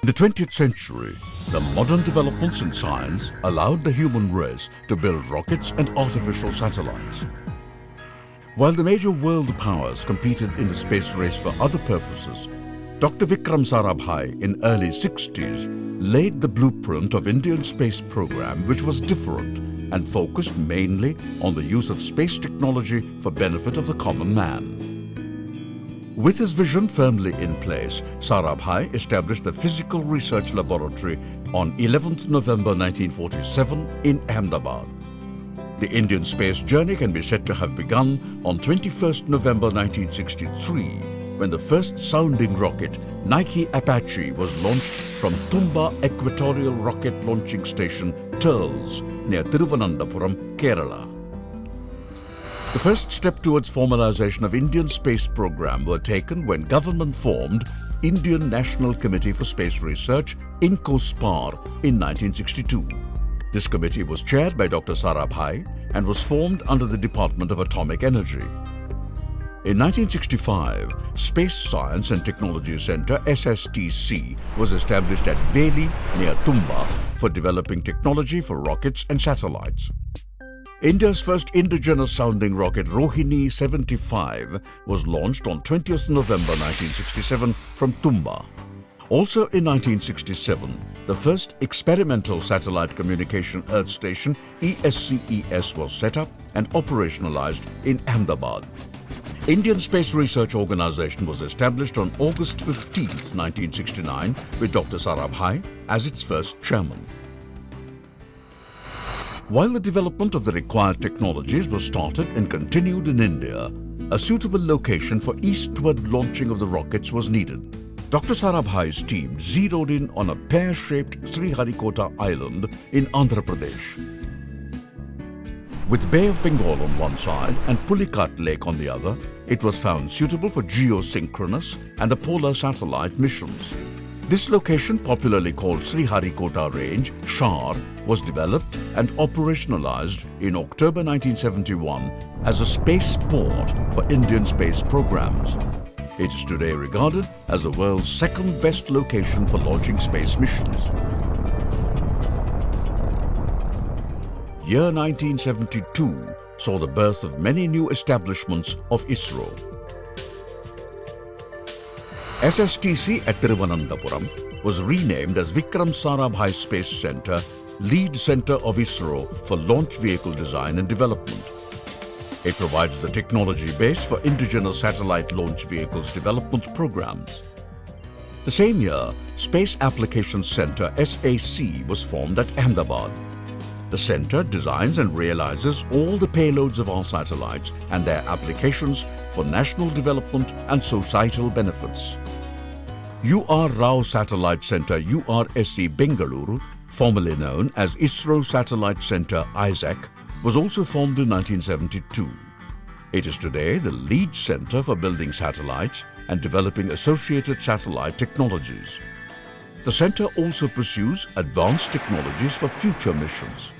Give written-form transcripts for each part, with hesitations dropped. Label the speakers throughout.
Speaker 1: In the 20th century, the modern developments in science allowed the human race to build rockets and artificial satellites. While the major world powers competed in the space race for other purposes, Dr. Vikram Sarabhai in early 60s laid the blueprint of Indian space program, which was different and focused mainly on the use of space technology for benefit of the common man. With his vision firmly in place, Sarabhai established the Physical Research Laboratory on 11th November 1947 in Ahmedabad. The Indian space journey can be said to have begun on 21st November 1963, when the first sounding rocket, Nike Apache, was launched from Thumba Equatorial Rocket Launching Station, TERLS, near Thiruvananthapuram, Kerala. The first step towards formalization of Indian space program were taken when government formed Indian National Committee for Space Research, INCOSPAR, in 1962. This committee was chaired by Dr. Sarabhai and was formed under the Department of Atomic Energy. In 1965, Space Science and Technology Centre SSTC was established at Veli near Thumba for developing technology for rockets and satellites. India's first indigenous sounding rocket Rohini 75 was launched on 20th November 1967 from Thumba. Also in 1967, the first experimental satellite communication earth station ESCES was set up and operationalized in Ahmedabad. Indian Space Research Organisation was established on August 15, 1969 with Dr. Sarabhai as its first chairman. While the development of the required technologies was started and continued in India, a suitable location for eastward launching of the rockets was needed. Dr. Sarabhai's team zeroed in on a pear-shaped Sriharikota island in Andhra Pradesh. With Bay of Bengal on one side and Pulicat Lake on the other, it was found suitable for geosynchronous and the polar satellite missions. This location, popularly called Sriharikota Range, SHAR, was developed and operationalized in October 1971 as a spaceport for Indian space programs. It is today regarded as the world's second best location for launching space missions. Year 1972 saw the birth of many new establishments of ISRO. SSTC at Thiruvananthapuram was renamed as Vikram Sarabhai Space Centre, lead centre of ISRO for launch vehicle design and development. It provides the technology base for indigenous satellite launch vehicles development programs. The same year, Space Applications Centre SAC was formed at Ahmedabad. The centre designs and realizes all the payloads of our satellites and their applications for national development and societal benefits. UR Rao Satellite Centre URSC Bengaluru, formerly known as ISRO Satellite Centre ISAC, was also formed in 1972. It is today the lead centre for building satellites and developing associated satellite technologies. The centre also pursues advanced technologies for future missions.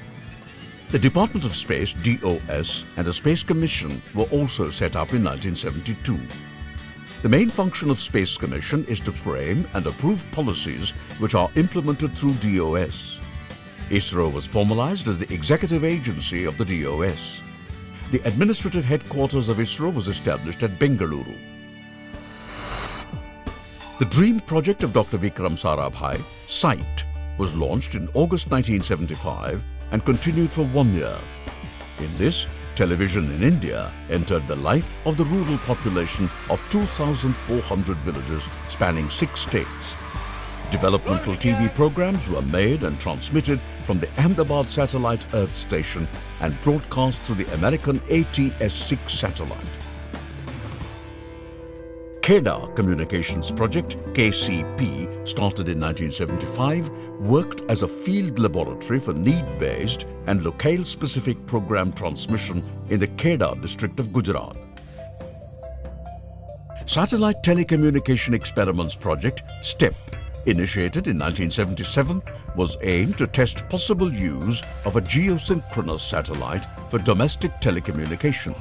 Speaker 1: The Department of Space DOS and the Space Commission were also set up in 1972. The main function of Space Commission is to frame and approve policies which are implemented through DOS. ISRO was formalized as the executive agency of the DOS. The administrative headquarters of ISRO was established at Bengaluru. The dream project of Dr. Vikram Sarabhai, SITE, was launched in August 1975 and continued for 1 year. In this, television in India entered the life of the rural population of 2,400 villages spanning 6 states. Developmental TV programs were made and transmitted from the Ahmedabad Satellite Earth Station and broadcast through the American ATS-6 satellite. KEDA Communications Project, KCP, started in 1975, worked as a field laboratory for need-based and locale-specific program transmission in the KEDA district of Gujarat. Satellite Telecommunication Experiments Project, STEP, initiated in 1977, was aimed to test possible use of a geosynchronous satellite for domestic telecommunication.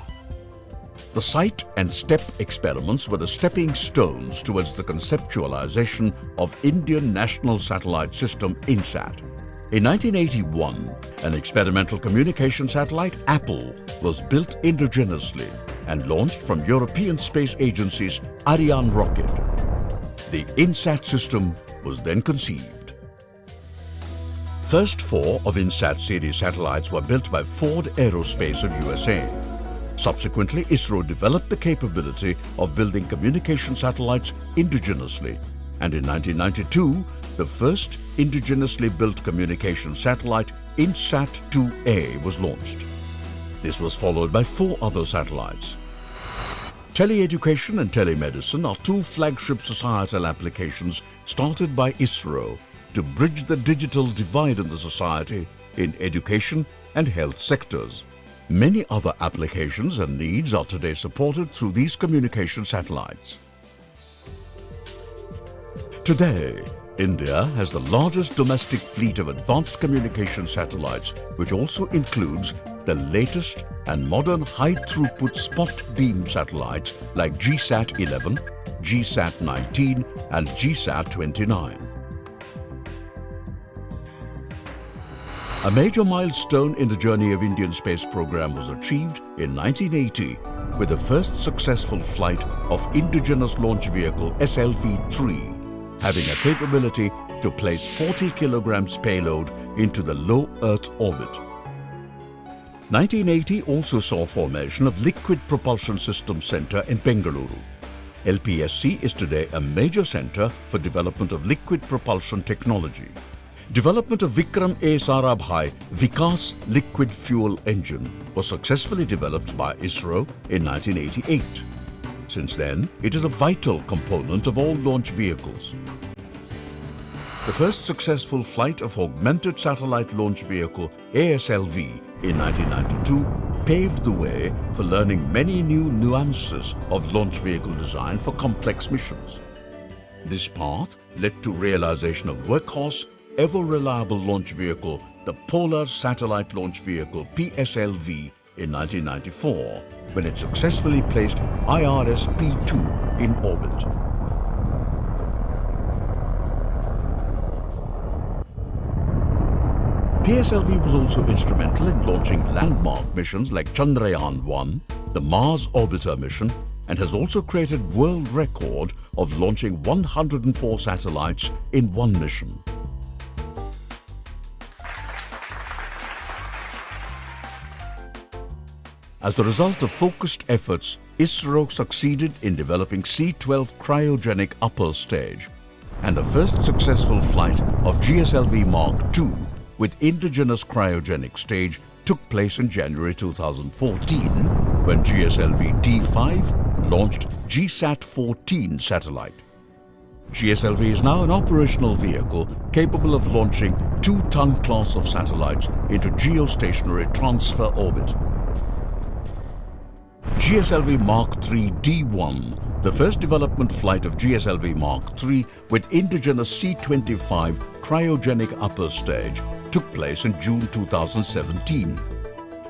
Speaker 1: The sight and step experiments were the stepping stones towards the conceptualization of Indian National Satellite System INSAT. In 1981, an experimental communication satellite, Apple, was built indigenously and launched from European Space Agency's Ariane rocket. The INSAT system was then conceived. First 4 of INSAT series satellites were built by Ford Aerospace of USA. Subsequently, ISRO developed the capability of building communication satellites indigenously, and in 1992, the first indigenously built communication satellite, INSAT-2A, was launched. This was followed by 4 other satellites. Teleeducation and telemedicine are 2 flagship societal applications started by ISRO to bridge the digital divide in the society in education and health sectors. Many other applications and needs are today supported through these communication satellites. Today, India has the largest domestic fleet of advanced communication satellites, which also includes the latest and modern high-throughput spot beam satellites like GSAT-11, GSAT-19 and GSAT-29. A major milestone in the journey of Indian space program was achieved in 1980 with the first successful flight of indigenous launch vehicle SLV-3, having a capability to place 40 kilograms payload into the low Earth orbit. 1980 also saw formation of Liquid Propulsion Systems Centre in Bengaluru. LPSC is today a major centre for development of liquid propulsion technology. Development of Vikram Sarabhai Vikas liquid fuel engine was successfully developed by ISRO in 1988. Since then, it is a vital component of all launch vehicles. The first successful flight of Augmented Satellite Launch Vehicle ASLV in 1992 paved the way for learning many new nuances of launch vehicle design for complex missions. This path led to realization of workhorse, ever-reliable launch vehicle, the Polar Satellite Launch Vehicle PSLV in 1994, when it successfully placed IRS-P2 in orbit. PSLV was also instrumental in launching landmark missions like Chandrayaan-1, the Mars Orbiter mission, and has also created world record of launching 104 satellites in one mission. As a result of focused efforts, ISRO succeeded in developing C-12 cryogenic upper stage, and the first successful flight of GSLV Mark II with indigenous cryogenic stage took place in January 2014 when GSLV D5 launched GSAT-14 satellite. GSLV is now an operational vehicle capable of launching 2-ton class of satellites into geostationary transfer orbit. GSLV Mark III D1, the first development flight of GSLV Mark III with indigenous C-25 cryogenic upper stage, took place in June 2017.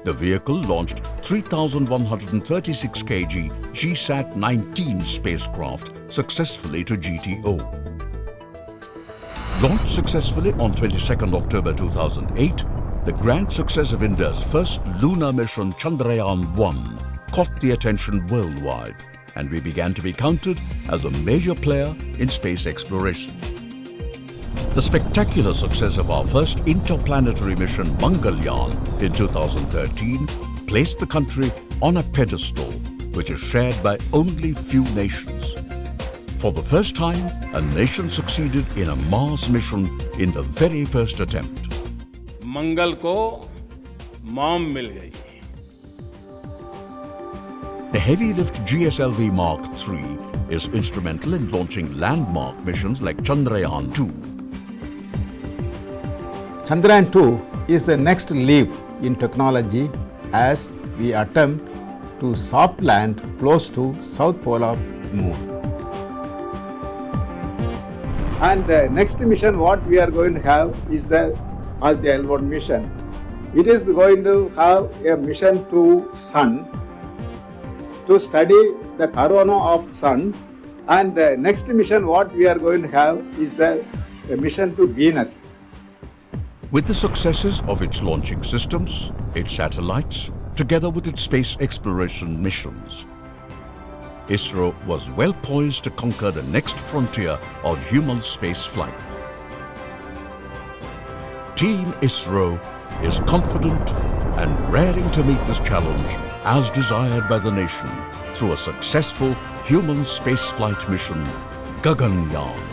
Speaker 1: The vehicle launched 3,136 kg GSAT-19 spacecraft successfully to GTO. Launched successfully on 22nd October 2008, the grand success of India's first lunar mission Chandrayaan-1 caught the attention worldwide, and we began to be counted as a major player in space exploration. The spectacular success of our first interplanetary mission Mangalyaan in 2013 placed the country on a pedestal which is shared by only few nations. For the first time, a nation succeeded in a Mars mission in the very first attempt.
Speaker 2: मंगल को mom मिल गई.
Speaker 1: The heavy-lift GSLV Mark III is instrumental in launching landmark missions like Chandrayaan-2.
Speaker 3: Chandrayaan-2 is the next leap in technology as we attempt to soft land close to South Pole of Moon. And the next mission what we are going to have is the L1 mission. It is going to have a mission to Sun. to study the corona of sun, and the next mission what we are going to have is the mission to Venus.
Speaker 1: With the successes of its launching systems, its satellites, together with its space exploration missions, ISRO was well poised to conquer the next frontier of human space flight. Team ISRO is confident and raring to meet this challenge as desired by the nation through a successful human spaceflight mission, Gaganyaan.